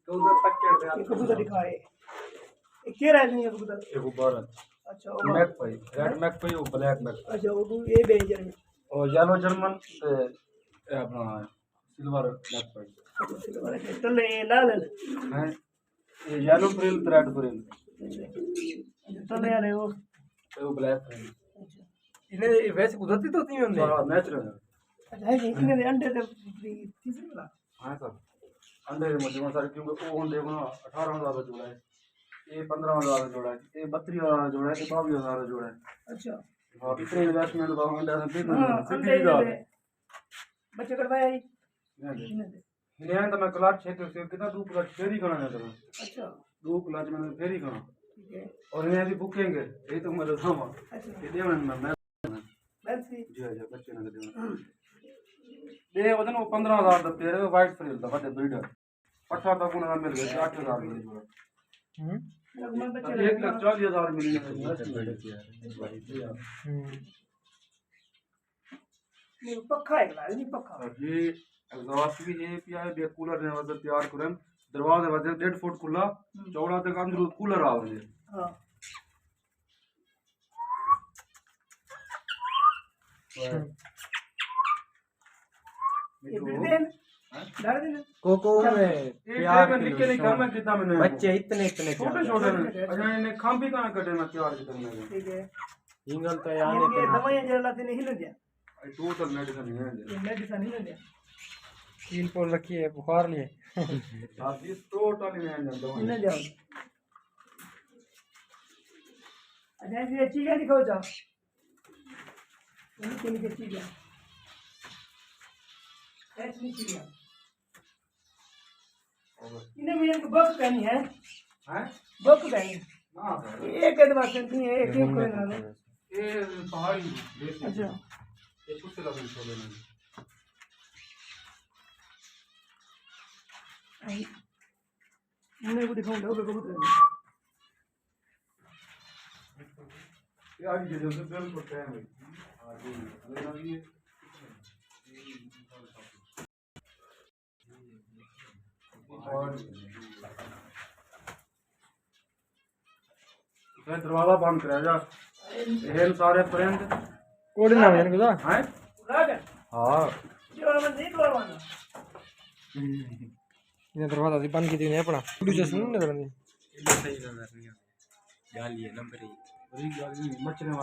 दो पक्के कबूतर दिखाए क्या रह नहीं है कबूतर एक ऊपर अच्छा मैक पाई रेड मैक पाई और ब्लैक मैक अच्छा वो ये बेंजर में और येलो जर्मन से अपना सिल्वर मैक पाई चल ये लाल है ये येलो फ्रिल रेड फ्रिल चल यार वो वो ब्लैक फ्रिल इन्हें वैसे कुदरती तो नहीं होंगे सारा नेचुरल है अच्छा है कि इन्हें अंडे तो तीसरे वाला हाँ सर अंडे मुझे सारे क्योंकि वो देखो ना 18,000 का जोड़ा है ये 15,000 का जोड़ा है ये 32,000 का जोड़ा है ये 22,000 का जोड़ा है अच्छा हाँ इतने इन्वेस्टमेंट का अंडे से फिर अंडे बच्चे करवाया ही इन्हें तो मैं क्लास 6 से कितना 2 क्लास फेरी करना है अच्छा 2 क्लास में फेरी करना ठीक है और इन्हें भी भूखेंगे यही तो मेरे धामा अच्छा ये देवन में मैं वैसे जी जी बच्चे ने देवन दे वजन वो 15,000 का पेड़ है वाइट फ्रिल था बड़े ब्रीडर 18 तक उन्हें मिल गए 8,000 में जोड़ा लगभग बच्चे 1,40,000 मिली है पक्का है ना नहीं पक्का ये एग्जॉस्ट भी है पिया है कूलर ने वजह तैयार करें दरवाजे वजह 1.5 फुट खुला चौड़ा तक अंदर कूलर आ रहे हां ये दिन डाल देना कोको में प्यार में निकल नहीं काम में कितना मैंने बच्चे इतने इतने छोटे छोटे में अच्छा इन्हें खाम भी कहां कटे ना प्यार के करने में ठीक है इंगल तो ये यानी दवाइयां जरा लाते नहीं ना दिया टोटल मेडिसिन है ये मेडिसिन नहीं ना दिया कील पोल रखी है बुखार लिए आप इस टोटल नहीं है दवाई ना जाओ अच्छा ये चीज़ दिखाओ जाओ ये किन की चीज़ है ऐसी चीज़ है इन्हें मेरे को बक पहनी है हैं बक पहनी हां एक दवा नहीं है एक कोई ना ये पहाड़ी देश अच्छा ये कुछ लगे छोड़े नहीं मुझे को दिखाऊंगा वो कबूतर ये आज जो से बिल्कुल टाइम है आज ये और दरवाजा बंद करा जा हेल सारे फ्रेंड कोड ना मैंने कहा हैं राग हां जो हम नहीं करवाना ये दरवाजा दी बंद की थी ने अपना वीडियो सुन ना करनी सही नजर नहीं गाली है नंबर 1 मच्छर